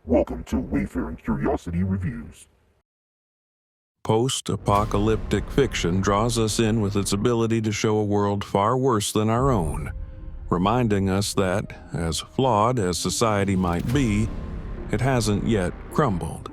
Welcome to Wayfaring Curiosity Reviews. Post-apocalyptic fiction draws us in with its ability to show a world far worse than our own, reminding us that, as flawed as society might be, it hasn't yet crumbled.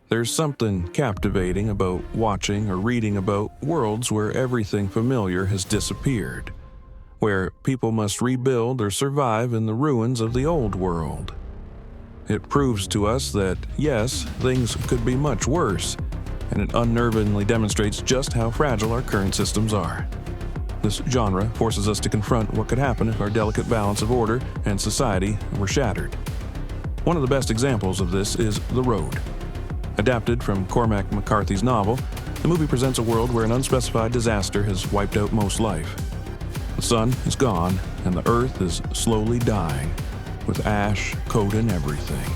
There's something captivating about watching or reading about worlds where everything familiar has disappeared, where people must rebuild or survive in the ruins of the old world. It proves to us that, yes, things could be much worse, and it unnervingly demonstrates just how fragile our current systems are. This genre forces us to confront what could happen if our delicate balance of order and society were shattered. One of the best examples of this is The Road. Adapted from Cormac McCarthy's novel, the movie presents a world where an unspecified disaster has wiped out most life. The sun is gone, and the earth is slowly dying, with ash coating everything.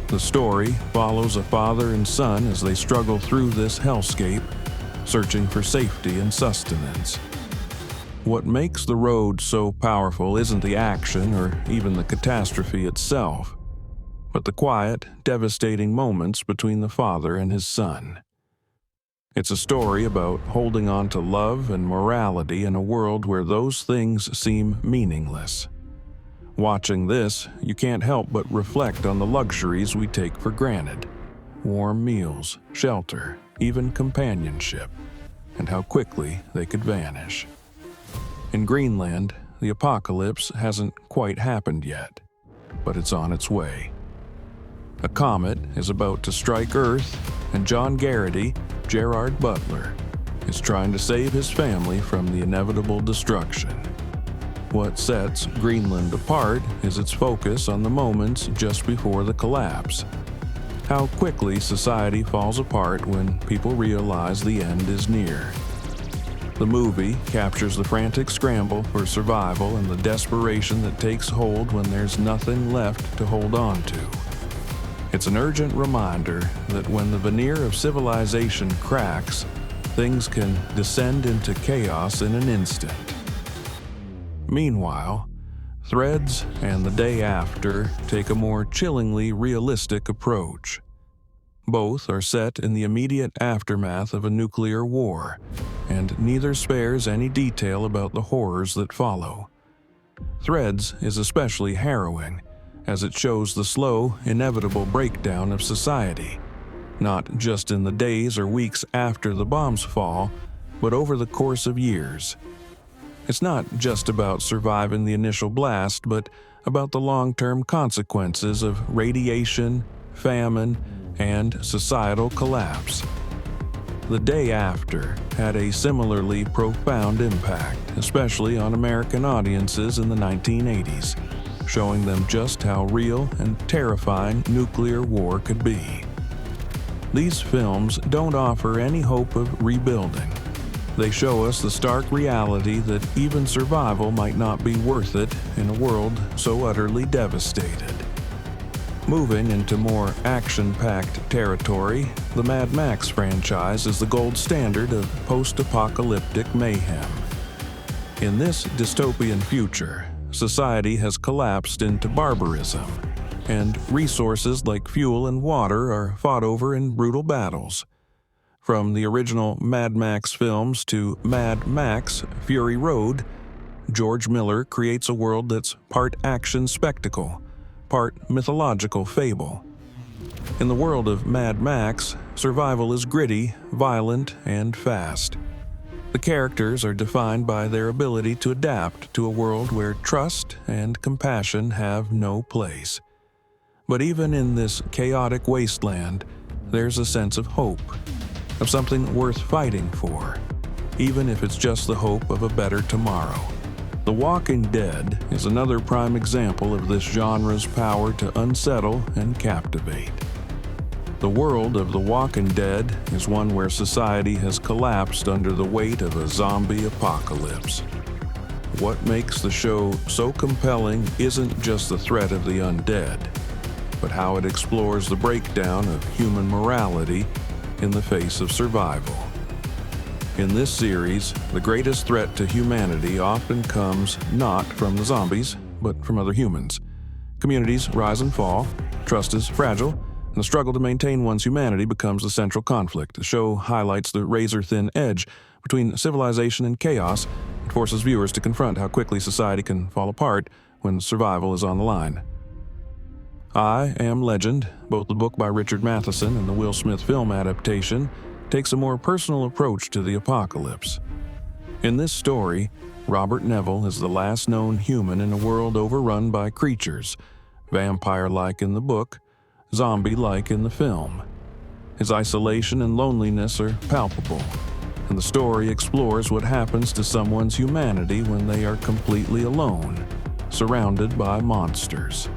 The story follows a father and son as they struggle through this hellscape, searching for safety and sustenance. What makes The Road so powerful isn't the action or even the catastrophe itself, but the quiet, devastating moments between the father and his son. It's a story about holding on to love and morality in a world where those things seem meaningless. Watching this, you can't help but reflect on the luxuries we take for granted. Warm meals, shelter, even companionship, and how quickly they could vanish. In Greenland, the apocalypse hasn't quite happened yet, but it's on its way. A comet is about to strike Earth, and John Garrity, Gerard Butler, is trying to save his family from the inevitable destruction. What sets Greenland apart is its focus on the moments just before the collapse. How quickly society falls apart when people realize the end is near. The movie captures the frantic scramble for survival and the desperation that takes hold when there's nothing left to hold on to. It's an urgent reminder that when the veneer of civilization cracks, things can descend into chaos in an instant. Meanwhile, Threads and The Day After take a more chillingly realistic approach. Both are set in the immediate aftermath of a nuclear war, and neither spares any detail about the horrors that follow. Threads is especially harrowing, as it shows the slow, inevitable breakdown of society, not just in the days or weeks after the bombs fall, but over the course of years. It's not just about surviving the initial blast, but about the long-term consequences of radiation, famine, and societal collapse. The Day After had a similarly profound impact, especially on American audiences in the 1980s, showing them just how real and terrifying nuclear war could be. These films don't offer any hope of rebuilding. They show us the stark reality that even survival might not be worth it in a world so utterly devastated. Moving into more action-packed territory, the Mad Max franchise is the gold standard of post-apocalyptic mayhem. In this dystopian future, society has collapsed into barbarism, and resources like fuel and water are fought over in brutal battles. From the original Mad Max films to Mad Max: Fury Road, George Miller creates a world that's part action spectacle, part mythological fable. In the world of Mad Max, survival is gritty, violent, and fast. The characters are defined by their ability to adapt to a world where trust and compassion have no place. But even in this chaotic wasteland, there's a sense of hope, of something worth fighting for, even if it's just the hope of a better tomorrow. The Walking Dead is another prime example of this genre's power to unsettle and captivate. The world of The Walking Dead is one where society has collapsed under the weight of a zombie apocalypse. What makes the show so compelling isn't just the threat of the undead, but how it explores the breakdown of human morality in the face of survival. In this series, the greatest threat to humanity often comes not from the zombies, but from other humans. Communities rise and fall, Trust is fragile, and the struggle to maintain one's humanity becomes the central conflict. The show highlights the razor-thin edge between civilization and chaos. It forces viewers to confront how quickly society can fall apart when survival is on the line. I Am Legend, both the book by Richard Matheson and the Will Smith film adaptation, takes a more personal approach to the apocalypse. In this story, Robert Neville is the last known human in a world overrun by creatures, vampire-like in the book, zombie-like in the film. His isolation and loneliness are palpable, and the story explores what happens to someone's humanity when they are completely alone, surrounded by monsters.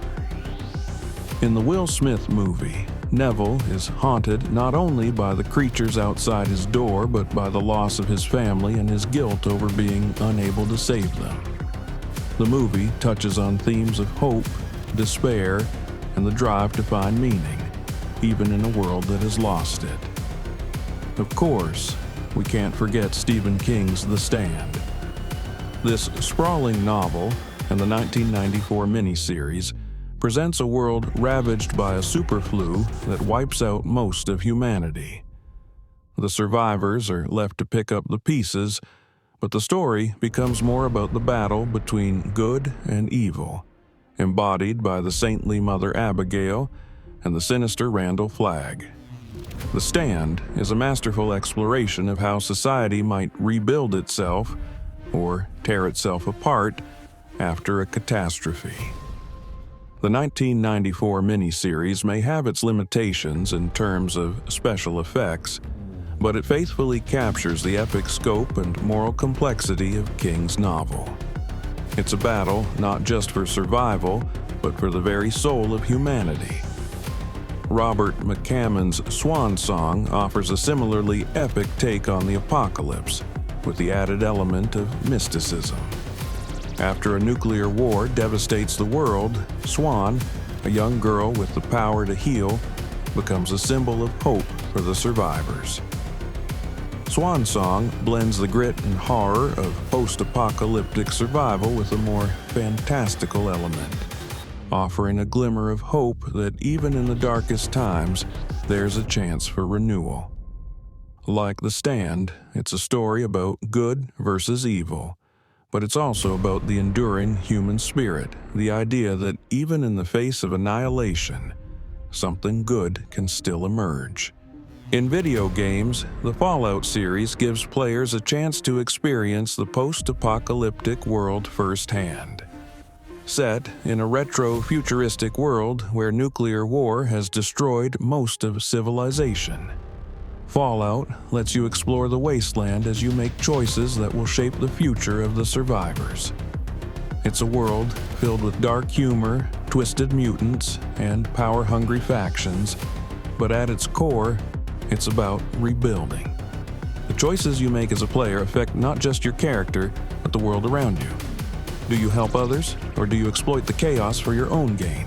In the Will Smith movie, Neville is haunted not only by the creatures outside his door, but by the loss of his family and his guilt over being unable to save them. The movie touches on themes of hope, despair, and the drive to find meaning, even in a world that has lost it. Of course, we can't forget Stephen King's The Stand. This sprawling novel and the 1994 miniseries presents a world ravaged by a superflu that wipes out most of humanity. The survivors are left to pick up the pieces, but the story becomes more about the battle between good and evil, embodied by the saintly Mother Abigail and the sinister Randall Flagg. The Stand is a masterful exploration of how society might rebuild itself or tear itself apart after a catastrophe. The 1994 miniseries may have its limitations in terms of special effects, but it faithfully captures the epic scope and moral complexity of King's novel. It's a battle not just for survival, but for the very soul of humanity. Robert McCammon's Swan Song offers a similarly epic take on the apocalypse, with the added element of mysticism. After a nuclear war devastates the world, Swan, a young girl with the power to heal, becomes a symbol of hope for the survivors. Swan Song blends the grit and horror of post-apocalyptic survival with a more fantastical element, offering a glimmer of hope that even in the darkest times, there's a chance for renewal. Like The Stand, it's a story about good versus evil, but it's also about the enduring human spirit, the idea that even in the face of annihilation, something good can still emerge. In video games, the Fallout series gives players a chance to experience the post-apocalyptic world firsthand. Set in a retro-futuristic world where nuclear war has destroyed most of civilization, Fallout lets you explore the wasteland as you make choices that will shape the future of the survivors. It's a world filled with dark humor, twisted mutants, and power-hungry factions, but at its core, it's about rebuilding. The choices you make as a player affect not just your character, but the world around you. Do you help others, or do you exploit the chaos for your own gain?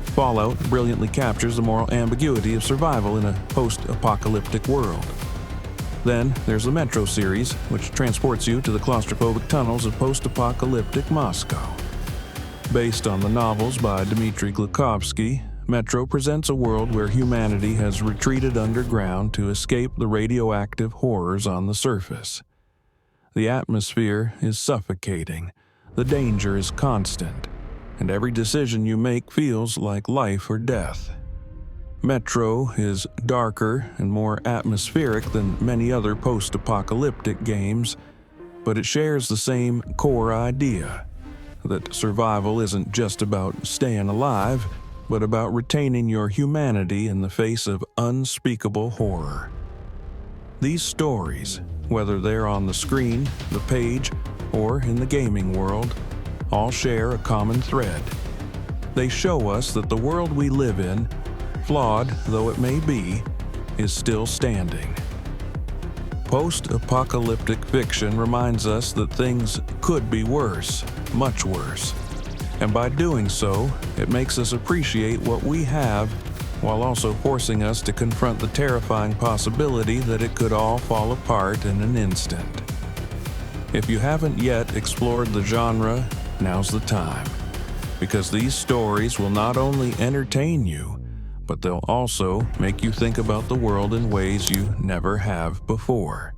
Fallout brilliantly captures the moral ambiguity of survival in a post-apocalyptic world. Then there's the Metro series, which transports you to the claustrophobic tunnels of post-apocalyptic Moscow. Based on the novels by Dmitry Glukhovsky, Metro presents a world where humanity has retreated underground to escape the radioactive horrors on the surface. The atmosphere is suffocating, the danger is constant, and every decision you make feels like life or death. Metro is darker and more atmospheric than many other post-apocalyptic games, but it shares the same core idea, that survival isn't just about staying alive, but about retaining your humanity in the face of unspeakable horror. These stories, whether they're on the screen, the page, or in the gaming world, all share a common thread. They show us that the world we live in, flawed though it may be, is still standing. Post-apocalyptic fiction reminds us that things could be worse, much worse. And by doing so, it makes us appreciate what we have, while also forcing us to confront the terrifying possibility that it could all fall apart in an instant. If you haven't yet explored the genre, now's the time. because these stories will not only entertain you, but they'll also make you think about the world in ways you never have before.